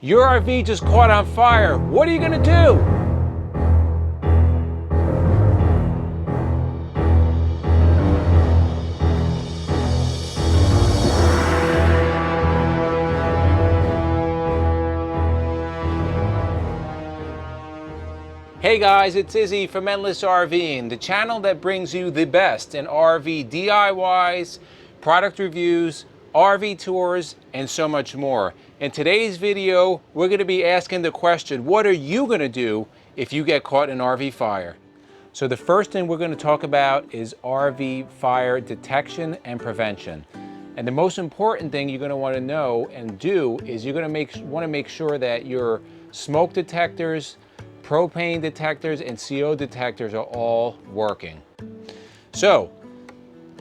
Your RV just caught on fire. What are you gonna do? Hey guys, it's Izzy from Endless RVing, the channel that brings you the best in RV DIYs, product reviews, RV tours, and so much more. In today's video, we're going to be asking the question, what are you going to do if you get caught in RV fire? So the first thing we're going to talk about is RV fire detection and prevention. And the most important thing you're going to want to know and do is you're going to want to make sure that your smoke detectors, propane detectors, and CO detectors are all working. So,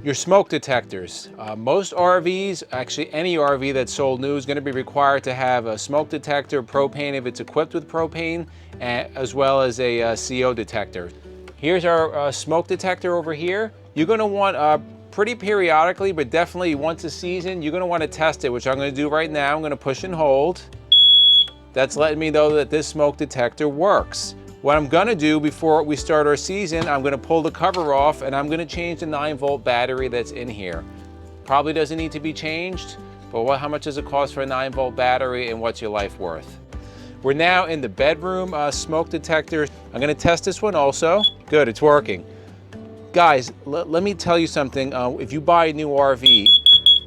your smoke detectors. Most RVs, actually any RV that's sold new, is going to be required to have a smoke detector, propane if it's equipped with propane, as well as a CO detector. Here's our smoke detector over here. You're going to want pretty periodically, but definitely once a season, you're going to want to test it, which I'm going to do right now. I'm going to push and hold. That's letting me know that this smoke detector works. What I'm gonna do before we start our season, I'm gonna pull the cover off and I'm gonna change the 9-volt battery that's in here. Probably doesn't need to be changed, but how much does it cost for a 9-volt battery and what's your life worth? We're now in the bedroom smoke detector. I'm gonna test this one also. Good, it's working. Guys, let me tell you something. If you buy a new RV,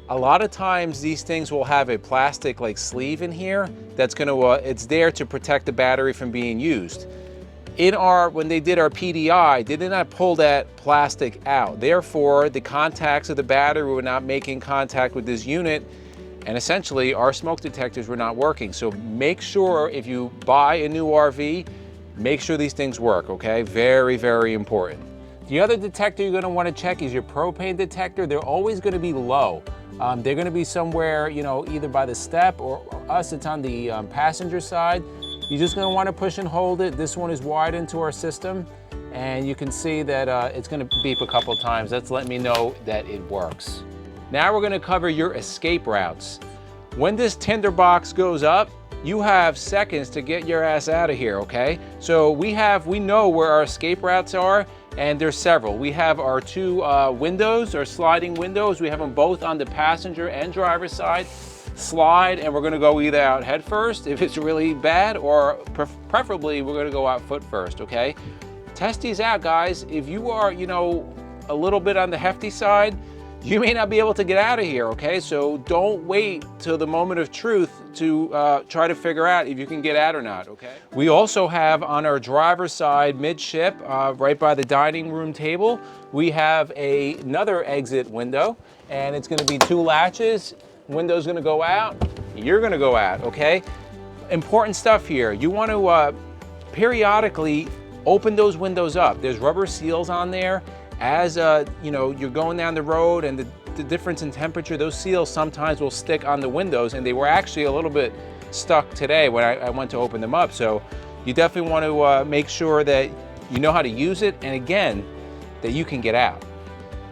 a lot of times these things will have a plastic like sleeve in here that's gonna, it's there to protect the battery from being used. When they did our PDI, they did not pull that plastic out. Therefore, the contacts of the battery were not making contact with this unit, and essentially our smoke detectors were not working. So make sure if you buy a new RV, make sure these things work, okay? Very, very important. The other detector you're gonna wanna check is your propane detector. They're always gonna be low. They're gonna be somewhere, you know, either by the step or us, it's on the passenger side. You're just gonna wanna push and hold it. This one is wired into our system, and you can see that it's gonna beep a couple times. That's letting me know that it works. Now we're gonna cover your escape routes. When this tinderbox goes up, you have seconds to get your ass out of here, okay? So we know where our escape routes are, and there's several. We have our two windows, our sliding windows. We have them both on the passenger and driver's side. Slide, and we're gonna go either out head first if it's really bad, or preferably we're gonna go out foot first, okay? Test these out, guys. If you are, you know, a little bit on the hefty side, you may not be able to get out of here, okay? So don't wait till the moment of truth to try to figure out if you can get out or not, okay? We also have on our driver's side midship, right by the dining room table, we have another exit window, and it's gonna be 2 latches. Window's gonna go out, you're gonna go out, okay? Important stuff here. You want to periodically open those windows up. There's rubber seals on there. As you know, you're going down the road and the difference in temperature, those seals sometimes will stick on the windows, and they were actually a little bit stuck today when I went to open them up. So you definitely want to make sure that you know how to use it, and again, that you can get out.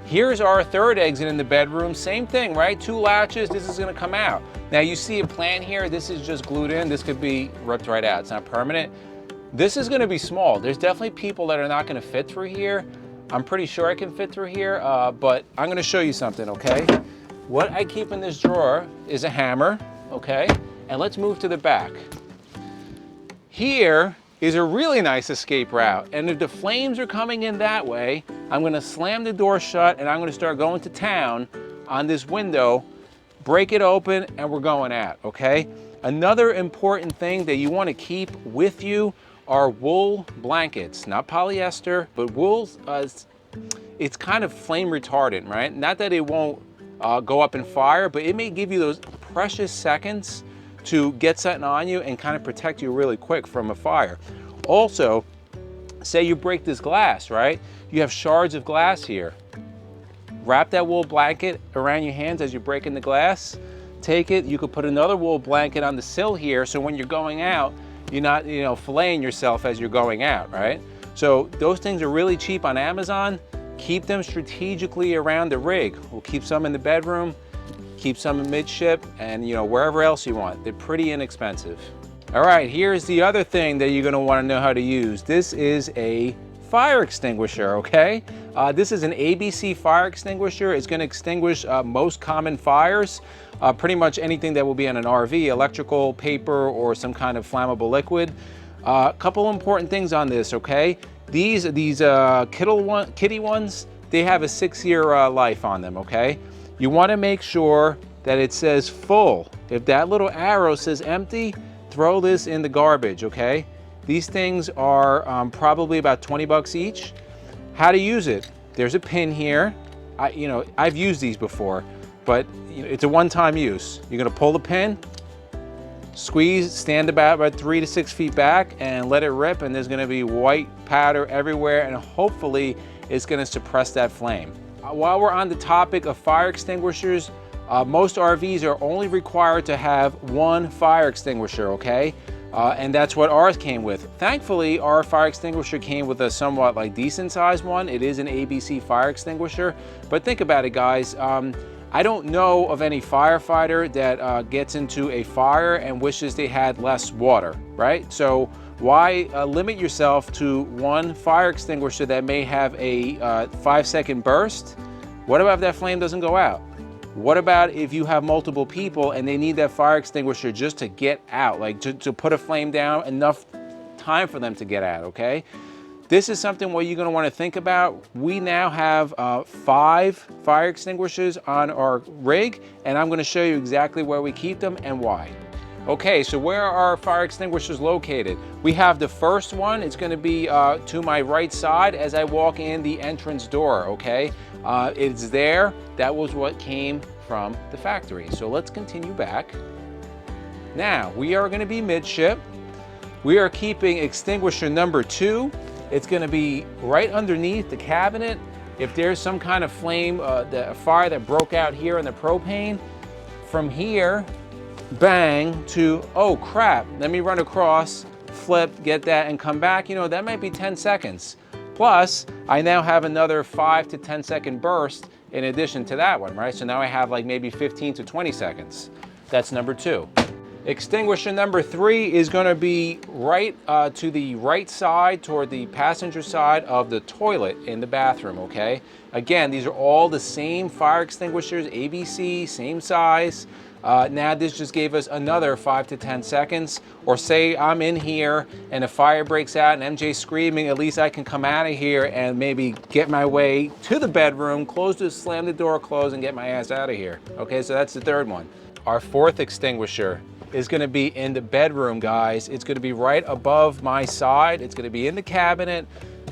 Here's our third exit in the bedroom. Same thing, right? 2 latches, this is gonna come out. Now you see a plan here, this is just glued in. This could be ripped right out, it's not permanent. This is gonna be small. There's definitely people that are not gonna fit through here. I'm pretty sure I can fit through here, but I'm gonna show you something, okay? What I keep in this drawer is a hammer, okay? And let's move to the back. Here is a really nice escape route. And if the flames are coming in that way, I'm gonna slam the door shut and I'm gonna start going to town on this window, break it open, and we're going out, okay? Another important thing that you wanna keep with you are wool blankets, not polyester, but wool, it's kind of flame retardant, right? Not that it won't go up in fire, but it may give you those precious seconds to get something on you and kind of protect you really quick from a fire. Also, say you break this glass, right? You have shards of glass here. Wrap that wool blanket around your hands as you're breaking the glass. Take it, you could put another wool blanket on the sill here, so when you're going out, you're not, you know, filleting yourself as you're going out, right? So those things are really cheap on Amazon. Keep them strategically around the rig. We'll keep some in the bedroom, keep some in midship, and, you know, wherever else you want. They're pretty inexpensive. All right, here's the other thing that you're gonna wanna know how to use. This is a fire extinguisher, okay? This is an ABC fire extinguisher. It's gonna extinguish most common fires, pretty much anything that will be on an RV, electrical, paper, or some kind of flammable liquid. A couple important things on this, okay? These kitty ones, they have a 6-year life on them, okay? You wanna make sure that it says full. If that little arrow says empty, throw this in the garbage, okay? These things are probably about 20 bucks each. How to use it? There's a pin here. I've used these before, but it's a one-time use. You're gonna pull the pin, squeeze, stand about 3 to 6 feet back, and let it rip, and there's gonna be white powder everywhere, and hopefully it's gonna suppress that flame. While we're on the topic of fire extinguishers, most RVs are only required to have one fire extinguisher, okay? And that's what ours came with. Thankfully, our fire extinguisher came with a somewhat decent sized one. It is an ABC fire extinguisher, but think about it, guys. I don't know of any firefighter that gets into a fire and wishes they had less water, right? So why limit yourself to one fire extinguisher that may have a 5-second burst? What about if that flame doesn't go out? What about if you have multiple people and they need that fire extinguisher just to get out, to put a flame down, enough time for them to get out, okay? This is something what you're gonna wanna think about. We now have 5 fire extinguishers on our rig, and I'm gonna show you exactly where we keep them and why. Okay, so where are our fire extinguishers located? We have the first one. It's gonna be to my right side as I walk in the entrance door, okay? It's there. That was what came from the factory. So let's continue back. Now, we are gonna be midship. We are keeping extinguisher number 2. It's gonna be right underneath the cabinet. If there's some kind of flame, a fire that broke out here in the propane, from here, bang, to, oh crap, let me run across, flip, get that, and come back, that might be 10 seconds. Plus, I now have another 5 to 10 second burst in addition to that one, right? So now I have maybe 15 to 20 seconds. That's number 2. Extinguisher number 3 is gonna be right to the right side toward the passenger side of the toilet in the bathroom, okay? Again, these are all the same fire extinguishers, ABC, same size. Now this just gave us another 5 to 10 seconds, or say I'm in here and a fire breaks out and MJ's screaming, at least I can come out of here and maybe get my way to the bedroom, slam the door close, and get my ass out of here. Okay, so that's the 3rd one. Our 4th extinguisher is gonna be in the bedroom, guys. It's gonna be right above my side. It's gonna be in the cabinet.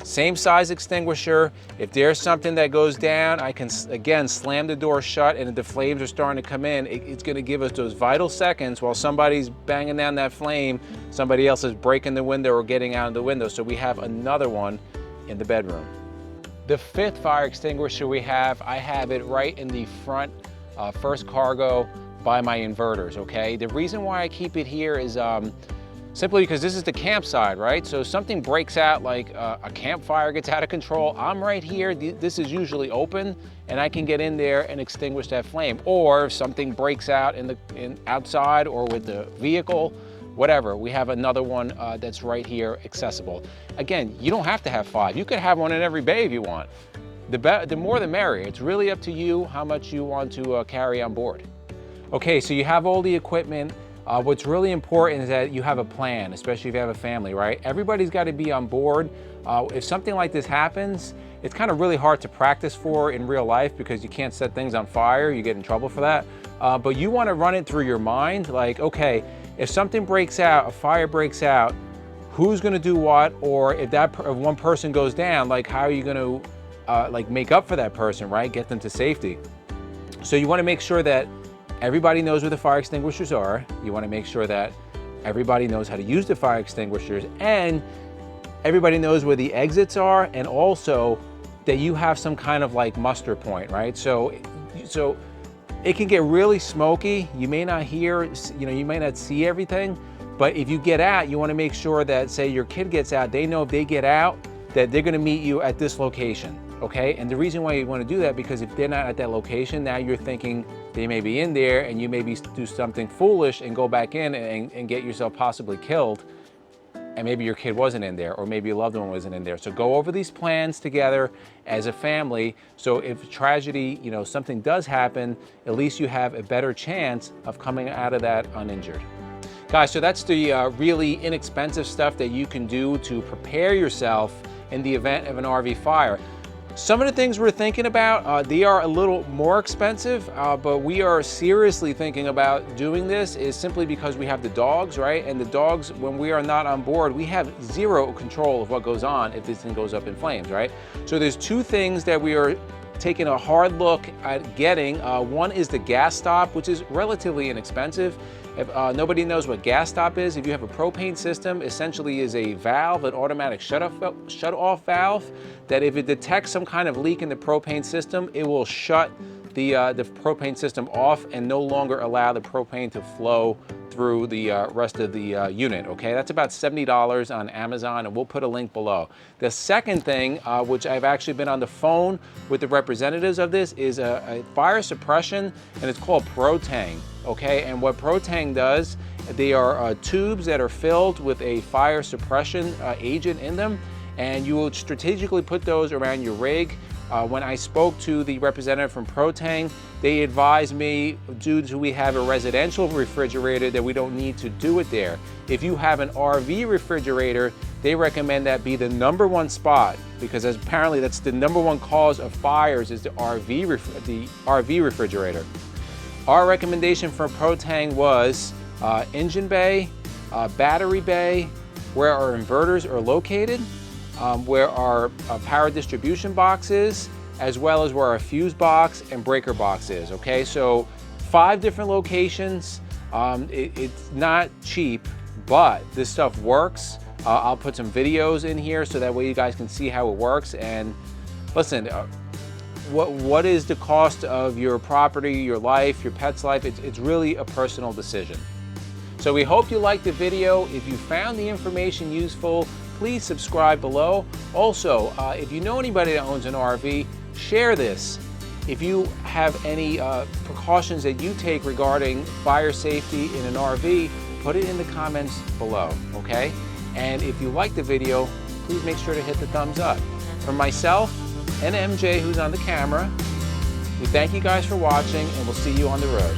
Same size extinguisher. If there's something that goes down, I can, again, slam the door shut, and if the flames are starting to come in, it's gonna give us those vital seconds while somebody's banging down that flame, somebody else is breaking the window or getting out of the window. So we have another one in the bedroom. The 5th fire extinguisher we have, I have it right in the front, first cargo by my inverters, okay? The reason why I keep it here is simply because this is the campsite, right? So if something breaks out, like a campfire gets out of control, I'm right here. This is usually open, and I can get in there and extinguish that flame. Or if something breaks out outside or with the vehicle, whatever, we have another one that's right here accessible. Again, you don't have to have 5. You could have one in every bay if you want. The more the merrier. It's really up to you how much you want to carry on board. Okay, so you have all the equipment. What's really important is that you have a plan, especially if you have a family, right? Everybody's got to be on board. If something like this happens, it's kind of really hard to practice for in real life because you can't set things on fire. You get in trouble for that. But you want to run it through your mind, like, okay, if something breaks out, a fire breaks out, who's going to do what? Or if one person goes down, like, how are you going to make up for that person, right? Get them to safety. So you want to make sure that everybody knows where the fire extinguishers are. You want to make sure that everybody knows how to use the fire extinguishers, and everybody knows where the exits are, and also that you have some kind of muster point, right? So it can get really smoky. You may not hear, you may not see everything, but if you get out, you want to make sure that, say your kid gets out, they know if they get out that they're going to meet you at this location, okay? And the reason why you want to do that, because if they're not at that location, now you're thinking They may be in there and you may do something foolish and go back in and get yourself possibly killed. And maybe your kid wasn't in there, or maybe your loved one wasn't in there. So go over these plans together as a family. So if tragedy, something does happen, at least you have a better chance of coming out of that uninjured. Guys, so that's the really inexpensive stuff that you can do to prepare yourself in the event of an RV fire. Some of the things we're thinking about, they are a little more expensive, but we are seriously thinking about doing this is simply because we have the dogs, right? And the dogs, when we are not on board, we have zero control of what goes on if this thing goes up in flames, right? So there's two things that we are taking a hard look at getting. One is the gas stop, which is relatively inexpensive. If nobody knows what gas stop is, if you have a propane system, essentially is a valve, an automatic shut-off valve, that if it detects some kind of leak in the propane system, it will shut the propane system off and no longer allow the propane to flow through the rest of the unit, okay? That's about $70 on Amazon, and we'll put a link below. The second thing, which I've actually been on the phone with the representatives of this, is a fire suppression, and it's called Protang, okay? And what Protang does, they are tubes that are filled with a fire suppression agent in them, and you will strategically put those around your rig. When I spoke to the representative from Protang, they advised me, due to we have a residential refrigerator, that we don't need to do it there. If you have an RV refrigerator, they recommend that be the #1 spot, because apparently that's the #1 cause of fires is the RV refrigerator. Our recommendation from Protang was engine bay, battery bay, where our inverters are located, where our power distribution box is, as well as where our fuse box and breaker box is, okay? So 5 different locations. It's not cheap, but this stuff works. I'll put some videos in here so that way you guys can see how it works. And listen, what is the cost of your property, your life, your pet's life? It's really a personal decision. So we hope you liked the video. If you found the information useful, please subscribe below. Also, if you know anybody that owns an RV, share this. If you have any precautions that you take regarding fire safety in an RV, put it in the comments below, okay? And if you like the video, please make sure to hit the thumbs up. From myself and MJ, who's on the camera, we thank you guys for watching, and we'll see you on the road.